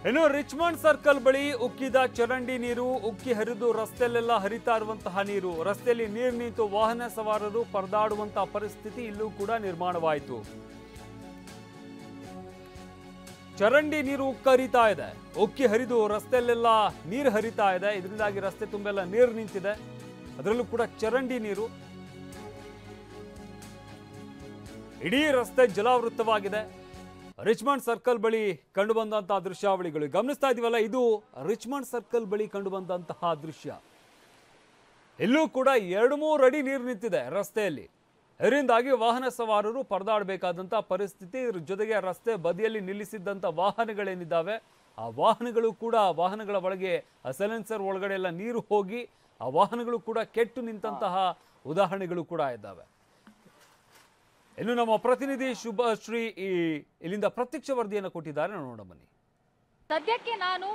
ಇನ್ನು Richmond circle ಬಳಿ ಉಕ್ಕಿದ ಚರಂಡಿ ನೀರು ಉಕ್ಕಿ ಹರಿದು ರಸ್ತೆಯಲ್ಲೆಲ್ಲ ಹರಿತಾ ಇರುವಂತಹ ನೀರು, ರಸ್ತೆಯಲ್ಲಿ ನೀರು ನಿಂತು ವಾಹನ ಸವಾರರು ಪರದಾಡುವಂತಹ ಪರಿಸ್ಥಿತಿ ಇಲ್ಲೂ ಕೂಡ ನಿರ್ಮಾಣವಾಯಿತು. ಚರಂಡಿ ನೀರು ಉಕ್ಕರಿತಾ ಇದೆ, ಉಕ್ಕಿ ಹರಿದು ರಸ್ತೆಯಲ್ಲೆಲ್ಲ ನೀರು ಹರಿತಾ ಇದೆ. ಇದರಿಂದಾಗಿ ರಸ್ತೆ ತುಂಬೆಲ್ಲ ನೀರು ನಿಂತಿದೆ, ಅದರಲ್ಲೂ ಕೂಡ ಚರಂಡಿ ನೀರು. ಇಡೀ ರಸ್ತೆ ಜಲಾವೃತವಾಗಿದೆ. ರಿಚ್ಮಂಡ್ ಸರ್ಕಲ್ ಬಳಿ ಕಂಡುಬಂದಂತಹ ದೃಶ್ಯಾವಳಿಗಳು ಗಮನಿಸ್ತಾ ಇದೀವಲ್ಲ, ಇದು ರಿಚ್ಮಂಡ್ ಸರ್ಕಲ್ ಬಳಿ ಕಂಡುಬಂದಂತಹ ದೃಶ್ಯ. ಇಲ್ಲೂ ಕೂಡ 2-3 ಅಡಿ ನೀರು ನಿಂತಿದೆ ರಸ್ತೆಯಲ್ಲಿ. ಇದರಿಂದಾಗಿ ವಾಹನ ಸವಾರರು ಪರದಾಡಬೇಕಾದಂತಹ ಪರಿಸ್ಥಿತಿ. ಇದ್ರ ಜೊತೆಗೆ ರಸ್ತೆ ಬದಿಯಲ್ಲಿ ನಿಲ್ಲಿಸಿದ್ದಂಥ ವಾಹನಗಳೇನಿದ್ದಾವೆ, ಆ ವಾಹನಗಳು ಕೂಡ ವಾಹನಗಳ ಒಳಗೆ ಸೈಲೆನ್ಸರ್ ಒಳಗಡೆ ಎಲ್ಲ ನೀರು ಹೋಗಿ ಆ ವಾಹನಗಳು ಕೂಡ ಕೆಟ್ಟು ನಿಂತಹ ಉದಾಹರಣೆಗಳು ಕೂಡ ಇದ್ದಾವೆ. ಇನ್ನು ನಮ್ಮ ಪ್ರತಿನಿಧಿ ಶುಭಶ್ರೀ ಇಲ್ಲಿಂದ ಪ್ರತ್ಯಕ್ಷ ವರದಿಯನ್ನು ಕೊಟ್ಟಿದ್ದಾರೆ, ನೋಡೋಣ ಬನ್ನಿ. ಸದ್ಯಕ್ಕೆ ನಾನು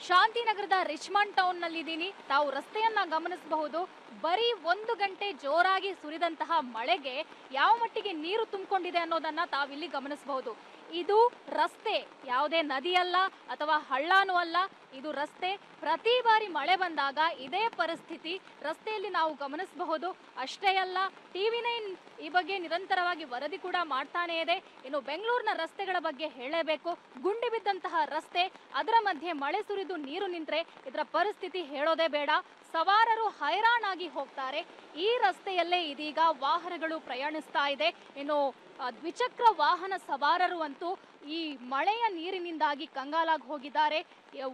ಶಾಂತಿನಗರದ ರಿಚ್ಮಂಡ್ ಟೌನ್ ನಲ್ಲಿದ್ದೀನಿ. ತಾವು ರಸ್ತೆಯನ್ನ ಗಮನಿಸಬಹುದು. ಬರೀ 1 ಗಂಟೆ ಜೋರಾಗಿ ಸುರಿದಂತಹ ಮಳೆಗೆ ಯಾವ ಮಟ್ಟಿಗೆ ನೀರು ತುಂಬಿಕೊಂಡಿದೆ ಅನ್ನೋದನ್ನ ತಾವಿಲ್ಲಿ ಗಮನಿಸಬಹುದು. ಇದು ರಸ್ತೆ, ಯಾವುದೇ ನದಿಯಲ್ಲ ಅಥವಾ ಹಳ್ಳನೂ ಅಲ್ಲ, ಇದು ರಸ್ತೆ. ಪ್ರತಿ ಬಾರಿ ಮಳೆ ಬಂದಾಗ ಇದೇ ಪರಿಸ್ಥಿತಿ ರಸ್ತೆಯಲ್ಲಿ ನಾವು ಗಮನಿಸಬಹುದು. ಅಷ್ಟೇ ಅಲ್ಲ, TV9 ಈ ಬಗ್ಗೆ ನಿರಂತರವಾಗಿ ವರದಿ ಕೂಡ ಮಾಡ್ತಾನೆ ಇದೆ. ಇನ್ನು ಬೆಂಗಳೂರಿನ ರಸ್ತೆಗಳ ಬಗ್ಗೆ ಹೇಳಲೇಬೇಕು. ಗುಂಡಿ ಬಿದ್ದಂತಹ ರಸ್ತೆ, ಅದರ ಮಧ್ಯೆ ಮಳೆ ಸುರಿದು ನೀರು ನಿಂತ್ರೆ ಇದರ ಪರಿಸ್ಥಿತಿ ಹೇಳೋದೇ ಬೇಡ. ಸವಾರರು ಹೈರಾಣಾಗಿ ಹೋಗ್ತಾರೆ. ಈ ರಸ್ತೆಯಲ್ಲೇ ಇದೀಗ ವಾಹನಗಳು ಪ್ರಯಾಣಿಸ್ತಾ ಇದೆ. ಇನ್ನು ದ್ವಿಚಕ್ರ ವಾಹನ ಸವಾರರು ಅಂತೂ ಈ ಮಳೆಯ ನೀರಿನಿಂದಾಗಿ ಕಂಗಾಲಾಗಿ ಹೋಗಿದ್ದಾರೆ.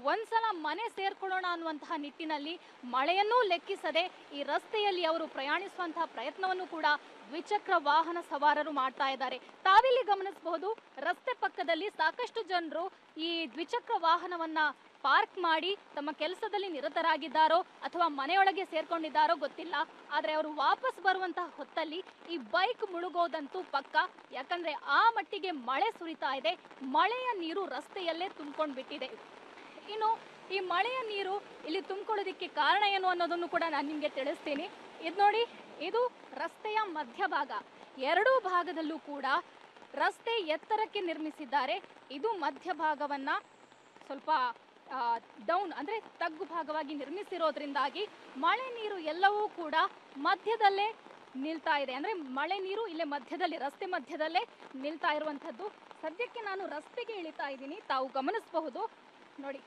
ಒಂದ್ಸಲ ಮನೆ ಸೇರ್ಕೊಳ್ಳೋಣ ಅನ್ನುವಂತಹ ನಿಟ್ಟಿನಲ್ಲಿ ಮಳೆಯನ್ನೂ ಲೆಕ್ಕಿಸದೆ ಈ ರಸ್ತೆಯಲ್ಲಿ ಅವರು ಪ್ರಯಾಣಿಸುವಂತಹ ಪ್ರಯತ್ನವನ್ನು ಕೂಡ ದ್ವಿಚಕ್ರ ವಾಹನ ಸವಾರರು ಮಾಡ್ತಾ ಇದ್ದಾರೆ. ತಾವಿಲ್ಲಿ ಗಮನಿಸಬಹುದು, ರಸ್ತೆ ಪಕ್ಕದಲ್ಲಿ ಸಾಕಷ್ಟು ಜನರು ಈ ದ್ವಿಚಕ್ರ ವಾಹನವನ್ನ ಪಾರ್ಕ್ ಮಾಡಿ ತಮ್ಮ ಕೆಲಸದಲ್ಲಿ ನಿರತರಾಗಿದ್ದಾರೋ ಅಥವಾ ಮನೆಯೊಳಗೆ ಸೇರ್ಕೊಂಡಿದ್ದಾರೋ ಗೊತ್ತಿಲ್ಲ. ಆದ್ರೆ ಅವರು ವಾಪಸ್ ಬರುವಂತಹ ಹೊತ್ತಲ್ಲಿ ಈ ಬೈಕ್ ಮುಳುಗೋದಂತೂ ಪಕ್ಕ. ಯಾಕಂದ್ರೆ ಆ ಮಟ್ಟಿಗೆ ಮಳೆ ಸುರಿತಾ ಇದೆ. ಮಳೆಯ ನೀರು ರಸ್ತೆಯಲ್ಲೇ ತುಂಬಿಕೊಂಡು ಬಿಟ್ಟಿದೆ. ಇನ್ನು ಈ ಮಳೆಯ ನೀರು ಇಲ್ಲಿ ತುಂಬಿಕೊಳ್ಳೋದಕ್ಕೆ ಕಾರಣ ಏನು ಅನ್ನೋದನ್ನು ಕೂಡ ನಾನು ನಿಮಗೆ ತಿಳಿಸ್ತೀನಿ. ಇದು ನೋಡಿ, ಇದು ರಸ್ತೆಯ ಮಧ್ಯಭಾಗ. 2 ಭಾಗದಲ್ಲೂ ಕೂಡ ರಸ್ತೆ ಎತ್ತರಕ್ಕೆ ನಿರ್ಮಿಸಿದ್ದಾರೆ. ಇದು ಮಧ್ಯಭಾಗವನ್ನ ಸ್ವಲ್ಪ ಡೌನ್ ಅಂದ್ರೆ ತಗ್ಗು ಭಾಗವಾಗಿ ನಿರ್ಮಿಸಿರೋದ್ರಿಂದಾಗಿ ಮಳೆ ನೀರು ಎಲ್ಲವೂ ಕೂಡ ಮಧ್ಯದಲ್ಲೇ ನಿಲ್ತಾ ಇದೆ. ಅಂದ್ರೆ ಮಳೆ ನೀರು ಇಲ್ಲೇ ಮಧ್ಯದಲ್ಲಿ, ರಸ್ತೆ ಮಧ್ಯದಲ್ಲೇ ನಿಲ್ತಾ ಇರುವಂತದ್ದು. ಸದ್ಯಕ್ಕೆ ನಾನು ರಸ್ತೆಗೆ ಇಳಿತಾ ಇದ್ದೀನಿ. ತಾವು ಗಮನಿಸಬಹುದು. ನೋಡಿ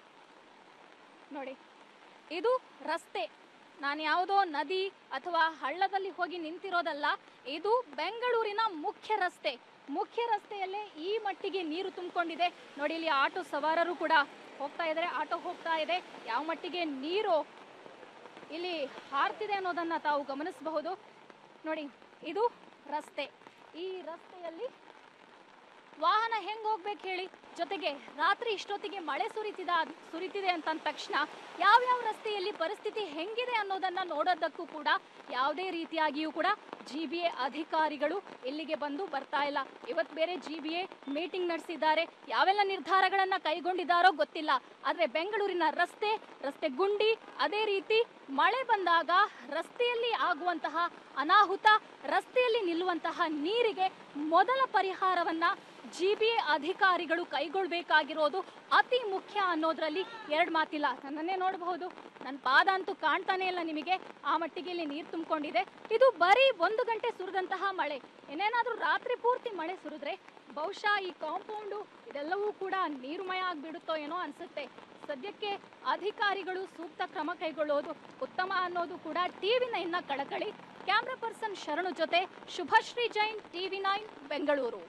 ನೋಡಿ, ಇದು ರಸ್ತೆ. ನಾನು ಯಾವುದೋ ನದಿ ಅಥವಾ ಹಳ್ಳದಲ್ಲಿ ಹೋಗಿ ನಿಂತಿರೋದಲ್ಲ. ಇದು ಬೆಂಗಳೂರಿನ ಮುಖ್ಯ ರಸ್ತೆ. ಮುಖ್ಯ ರಸ್ತೆಯಲ್ಲೇ ಈ ಮಟ್ಟಿಗೆ ನೀರು ತುಂಬಿಕೊಂಡಿದೆ. ನೋಡಿ, ಇಲ್ಲಿ ಆಟೋ ಸವಾರರು ಕೂಡ ಹೋಗ್ತಾ ಇದ್ದಾರೆ. ಆಟೋ ಹೋಗ್ತಾ ಇದೆ. ಯಾವ ಮಟ್ಟಿಗೆ ನೀರು ಇಲ್ಲಿ ಹಾರ್ತಿದೆ ಅನ್ನೋದನ್ನ ತಾವು ಗಮನಿಸಬಹುದು. ನೋಡಿ, ಇದು ರಸ್ತೆ. ಈ ರಸ್ತೆಯಲ್ಲಿ ವಾಹನ ಹೆಂಗ್ ಹೋಗ್ಬೇಕು ಹೇಳಿ? ಜೊತೆಗೆ ರಾತ್ರಿ ಇಷ್ಟೊತ್ತಿಗೆ ಮಳೆ ಸುರಿತಿದೆ ಅಂತ ತಕ್ಷಣ ಯಾವ್ಯಾವ ರಸ್ತೆಯಲ್ಲಿ ಪರಿಸ್ಥಿತಿ ಹೆಂಗಿದೆ ಅನ್ನೋದನ್ನ ನೋಡೋದಕ್ಕೂ ಕೂಡ ಯಾವುದೇ ರೀತಿಯಾಗಿಯೂ ಕೂಡ GBA ಅಧಿಕಾರಿಗಳು ಇಲ್ಲಿಗೆ ಬರ್ತಾ ಇಲ್ಲ. ಇವತ್ತು ಬೇರೆ GBA ಮೀಟಿಂಗ್ ನಡೆಸಿದ್ದಾರೆ. ಯಾವೆಲ್ಲ ನಿರ್ಧಾರಗಳನ್ನ ಕೈಗೊಂಡಿದ್ದಾರೋ ಗೊತ್ತಿಲ್ಲ. ಆದ್ರೆ ಬೆಂಗಳೂರಿನ ರಸ್ತೆ ಗುಂಡಿ, ಅದೇ ರೀತಿ ಮಳೆ ಬಂದಾಗ ರಸ್ತೆಯಲ್ಲಿ ಆಗುವಂತಹ ಅನಾಹುತ, ರಸ್ತೆಯಲ್ಲಿ ನಿಲ್ಲುವಂತಹ ನೀರಿಗೆ ಮೊದಲ ಪರಿಹಾರವನ್ನ GBA ಅಧಿಕಾರಿಗಳು ಕೈಗೊಳ್ಳಬೇಕಾಗಿರೋದು ಅತಿ ಮುಖ್ಯ ಅನ್ನೋದ್ರಲ್ಲಿ 2 ಮಾತಿಲ್ಲ. ನನ್ನನ್ನೇ ನೋಡಬಹುದು, ನನ್ನ ಪಾದ ಅಂತೂ ಕಾಣ್ತಾನೆ ಇಲ್ಲ ನಿಮಗೆ. ಆ ಮಟ್ಟಿಗೆ ಇಲ್ಲಿ ನೀರು ತುಂಬಿಕೊಂಡಿದೆ. ಇದು ಬರೀ 1 ಗಂಟೆ ಸುರಿದಂತಹ ಮಳೆ. ಏನೇನಾದ್ರೂ ರಾತ್ರಿ ಪೂರ್ತಿ ಮಳೆ ಸುರಿದ್ರೆ ಬಹುಶಃ ಈ ಕಾಂಪೌಂಡು ಇದೆಲ್ಲವೂ ಕೂಡ ನೀರುಮಯ ಆಗಿಬಿಡುತ್ತೋ ಏನೋ ಅನ್ಸುತ್ತೆ. ಸದ್ಯಕ್ಕೆ ಅಧಿಕಾರಿಗಳು ಸೂಕ್ತ ಕ್ರಮ ಕೈಗೊಳ್ಳೋದು ಉತ್ತಮ ಅನ್ನೋದು ಕೂಡ TV9ನ ಕಳಕಳಿ. ಕ್ಯಾಮ್ರಾ ಪರ್ಸನ್ ಶರಣು ಜೊತೆ ಶುಭಶ್ರೀ ಜೈನ್, TV9 ಬೆಂಗಳೂರು.